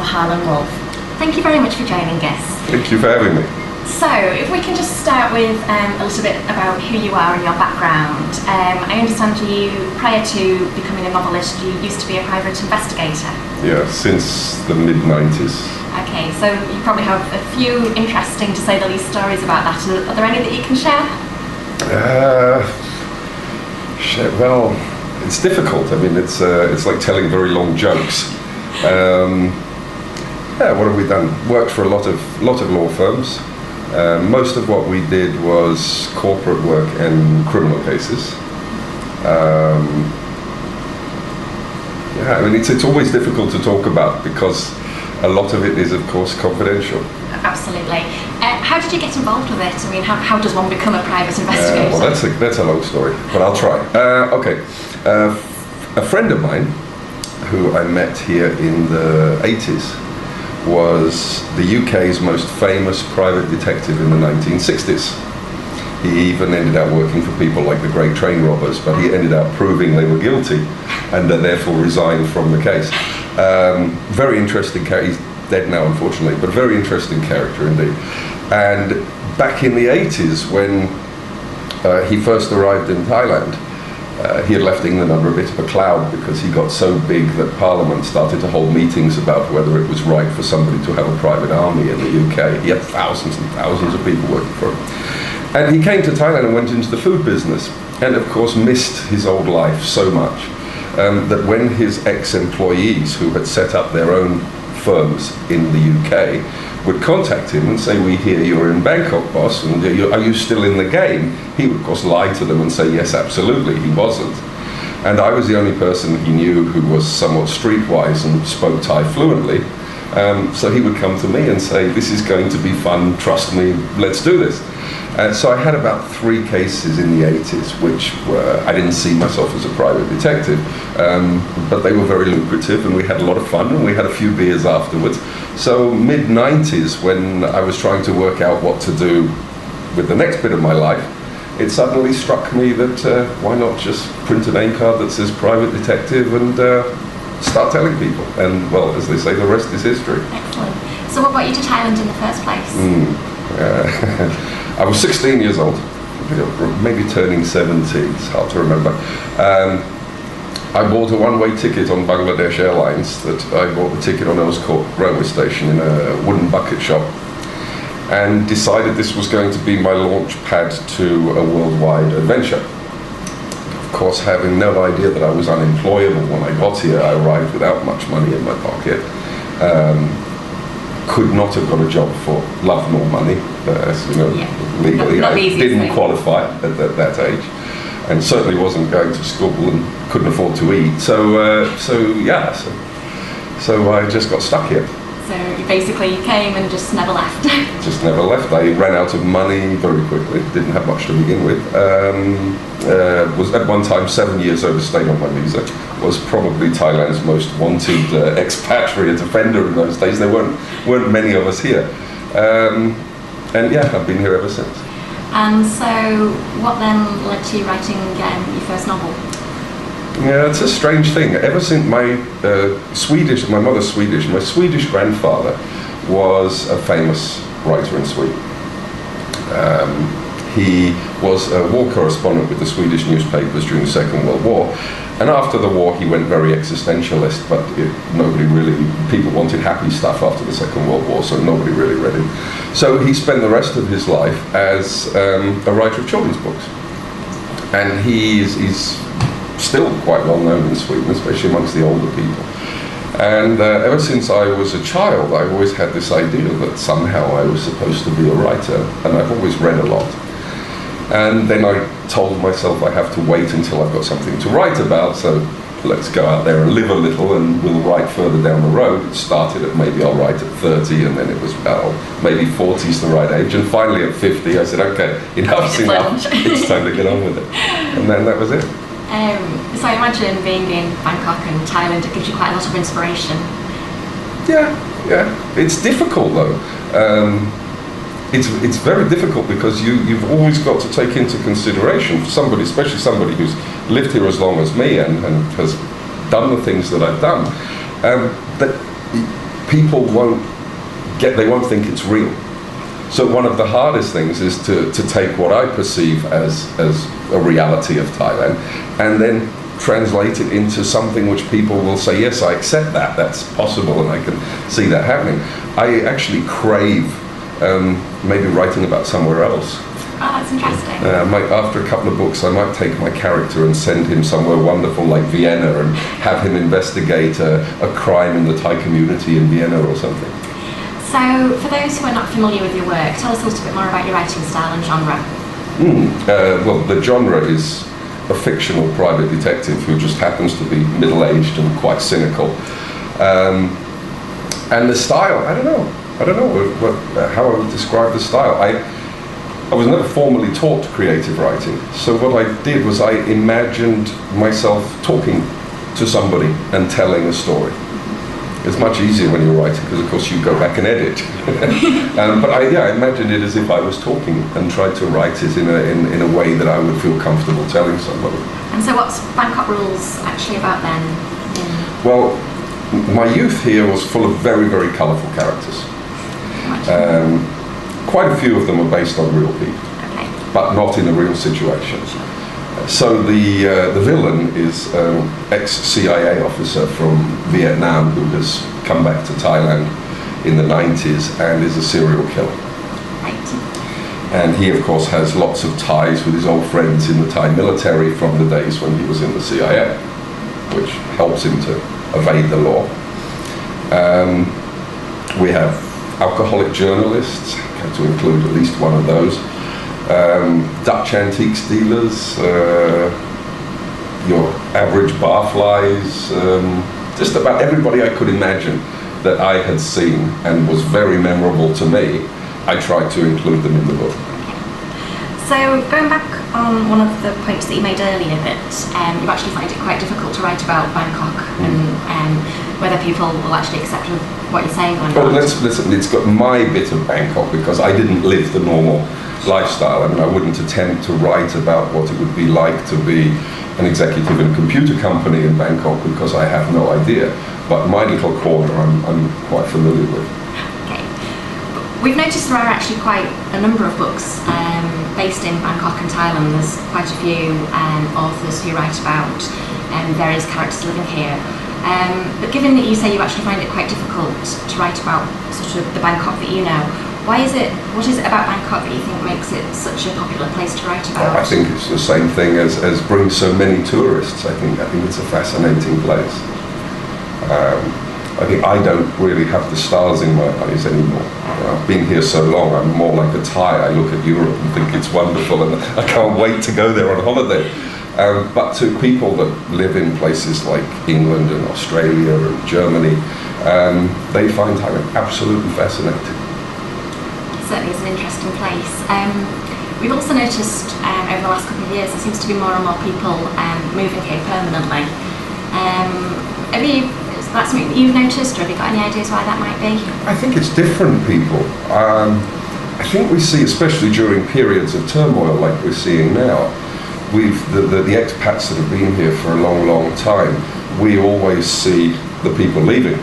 Harlan Wolff. Thank you very much for joining us. Thank you for having me. So, if we can just start with a little bit about who you are and your background. I understand you, prior to becoming a novelist, you used to be a private investigator. Yeah, since the mid-90s. Okay, so you probably have a few interesting, to say the least, stories about that. Are there any that you can share? Well, it's difficult. I mean, it's like telling very long jokes. Yeah, what have we done? Worked for a lot of law firms. Most of what we did was corporate work and criminal cases. Yeah, I mean, it's always difficult to talk about because a lot of it is, of course, confidential. Absolutely. How did you get involved with it? I mean, how does one become a private investigator? Well, that's a long story, but I'll try. Okay. A friend of mine, who I met here in the 80s, was the UK's most famous private detective in the 1960s. He even ended up working for people like the Great Train Robbers, but he ended up proving they were guilty and therefore resigned from the case. Very interesting character. He's dead now, unfortunately, but very interesting character indeed. And back in the 80s, when he first arrived in Thailand, he had left England under a bit of a cloud because he got so big that Parliament started to hold meetings about whether it was right for somebody to have a private army in the UK. He had thousands and thousands of people working for him. And he came to Thailand and went into the food business, and of course missed his old life so much that when his ex-employees who had set up their own firms in the UK would contact him and say, "We hear you're in Bangkok, boss, and are you still in the game?" He would, of course, lie to them and say, "Yes, absolutely," he wasn't. And I was the only person he knew who was somewhat streetwise and spoke Thai fluently. So he would come to me and say, "This is going to be fun, trust me, let's do this." And so I had about 3 cases in the 80s, which I didn't see myself as a private detective, but they were very lucrative, and we had a lot of fun, and we had a few beers afterwards. So mid-90s, when I was trying to work out what to do with the next bit of my life, it suddenly struck me that why not just print a name card that says private detective and start telling people. And, well, as they say, the rest is history. Excellent. So what brought you to Thailand in the first place? I was 16 years old, maybe turning 17, it's hard to remember. I bought a one-way ticket on Bangladesh Airlines. That I bought the ticket on Earls Court railway station in a wooden bucket shop, and decided this was going to be my launch pad to a worldwide adventure. Of course, having no idea that I was unemployable when I got here, I arrived without much money in my pocket. Could not have got a job for love nor money, as you know, legally. I didn't qualify at that age, and certainly wasn't going to school and couldn't afford to eat. So I just got stuck here. So you basically came and just never left. Just never left. I ran out of money very quickly. Didn't have much to begin with. Was at one time 7 years overstayed on my visa. Was probably Thailand's most wanted expatriate offender in those days. There weren't many of us here. And yeah, I've been here ever since. And so what then led to you writing your first novel? Yeah, it's a strange thing. Ever since my mother's Swedish, my Swedish grandfather was a famous writer in Sweden. He was a war correspondent with the Swedish newspapers during the Second World War, and after the war he went very existentialist, but people wanted happy stuff after the Second World War, so nobody really read him. So he spent the rest of his life as a writer of children's books. And he's still quite well known in Sweden, especially amongst the older people. And ever since I was a child, I always had this idea that somehow I was supposed to be a writer, and I've always read a lot. And then I told myself I have to wait until I've got something to write about, so let's go out there and live a little and we'll write further down the road. It started at maybe I'll write at 30, and then it was, well, maybe 40 is the right age, and finally at 50 I said, okay, enough's enough, it's time to get on with it. And then that was it. So I imagine being in Bangkok and Thailand, it gives you quite a lot of inspiration. Yeah. It's difficult though. It's very difficult because you've always got to take into consideration for somebody, especially somebody who's lived here as long as me and has done the things that I've done, that people they won't think it's real. So one of the hardest things is to take what I perceive as a reality of Thailand and then translate it into something which people will say, yes, I accept that, that's possible and I can see that happening. I actually crave maybe writing about somewhere else. Oh, that's interesting. After a couple of books, I might take my character and send him somewhere wonderful like Vienna and have him investigate a crime in the Thai community in Vienna or something. So, for those who are not familiar with your work, tell us a little bit more about your writing style and genre. Well, the genre is a fictional private detective who just happens to be middle-aged and quite cynical. And the style, I don't know how I would describe the style. I was never formally taught creative writing, so what I did was I imagined myself talking to somebody and telling a story. It's much easier when you're writing because, of course, you go back and edit. But I imagined it as if I was talking and tried to write it in a way that I would feel comfortable telling somebody. And so what's Bangkok Rules actually about then? Well, my youth here was full of very, very colourful characters. Quite a few of them are based on real people, but not in a real situation. So the villain is an ex-CIA officer from Vietnam who has come back to Thailand in the 90s and is a serial killer. Right. And he, of course, has lots of ties with his old friends in the Thai military from the days when he was in the CIA, which helps him to evade the law. We have alcoholic journalists, have to include at least one of those. Dutch antiques dealers, your average barflies, just about everybody I could imagine that I had seen and was very memorable to me, I tried to include them in the book. So going back on one of the points that you made earlier, that you actually find it quite difficult to write about Bangkok and whether people will actually accept what you're saying or not. Well, it's got my bit of Bangkok because I didn't live the normal lifestyle. I mean, I wouldn't attempt to write about what it would be like to be an executive in a computer company in Bangkok because I have no idea. But my little corner I'm quite familiar with. Okay. We've noticed there are actually quite a number of books based in Bangkok and Thailand. There's quite a few authors who write about various characters living here. But given that you say you actually find it quite difficult to write about sort of the Bangkok that you know, what is it about Bangkok that you think makes it such a popular place to write about? I think it's the same thing as brings so many tourists. I think it's a fascinating place. I think I don't really have the stars in my eyes anymore. I've been here so long, I'm more like a Thai. I look at Europe and think it's wonderful and I can't wait to go there on holiday. But to people that live in places like England and Australia and Germany, they find Thailand absolutely fascinating. Certainly is an interesting place. We've also noticed over the last couple of years there seems to be more and more people moving here permanently. Is that something that you've noticed, or have you got any ideas why that might be? I think it's different people. I think we see, especially during periods of turmoil like we're seeing now, the expats that have been here for a long, long time, we always see the people leaving.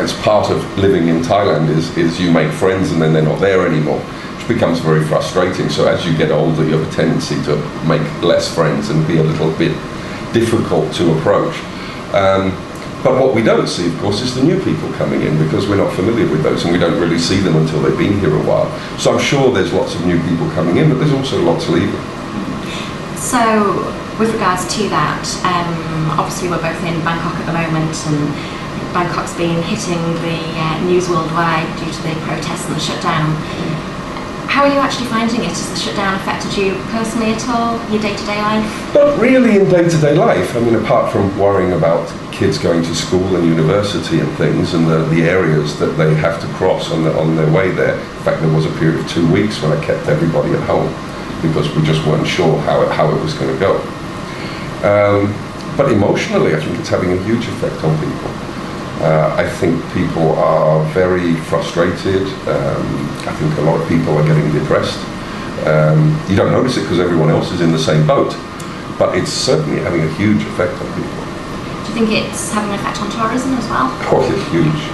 It's part of living in Thailand is you make friends and then they're not there anymore, which becomes very frustrating. So as you get older, you have a tendency to make less friends and be a little bit difficult to approach. But what we don't see, of course, is the new people coming in because we're not familiar with those and we don't really see them until they've been here a while. So I'm sure there's lots of new people coming in, but there's also lots leaving. So with regards to that, obviously we're both in Bangkok at the moment and Bangkok's been hitting the news worldwide due to the protests and the shutdown. How are you actually finding it? Has the shutdown affected you personally at all, your day-to-day life? Not really in day-to-day life. I mean, apart from worrying about kids going to school and university and things and the areas that they have to cross on their way there. In fact, there was a period of 2 weeks when I kept everybody at home because we just weren't sure how it was going to go. But emotionally, I think it's having a huge effect on people. I think people are very frustrated. I think a lot of people are getting depressed. You don't notice it because everyone else is in the same boat, but it's certainly having a huge effect on people. Do you think it's having an effect on tourism as well? Oh, it's huge.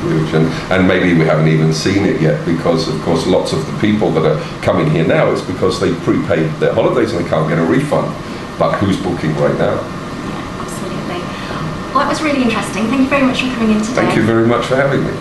huge. And maybe we haven't even seen it yet, because of course lots of the people that are coming here now, it's because they prepaid their holidays and they can't get a refund. But who's booking right now? Yeah, absolutely. Well, that was really interesting. Thank you very much for coming in today. Thank you very much for having me.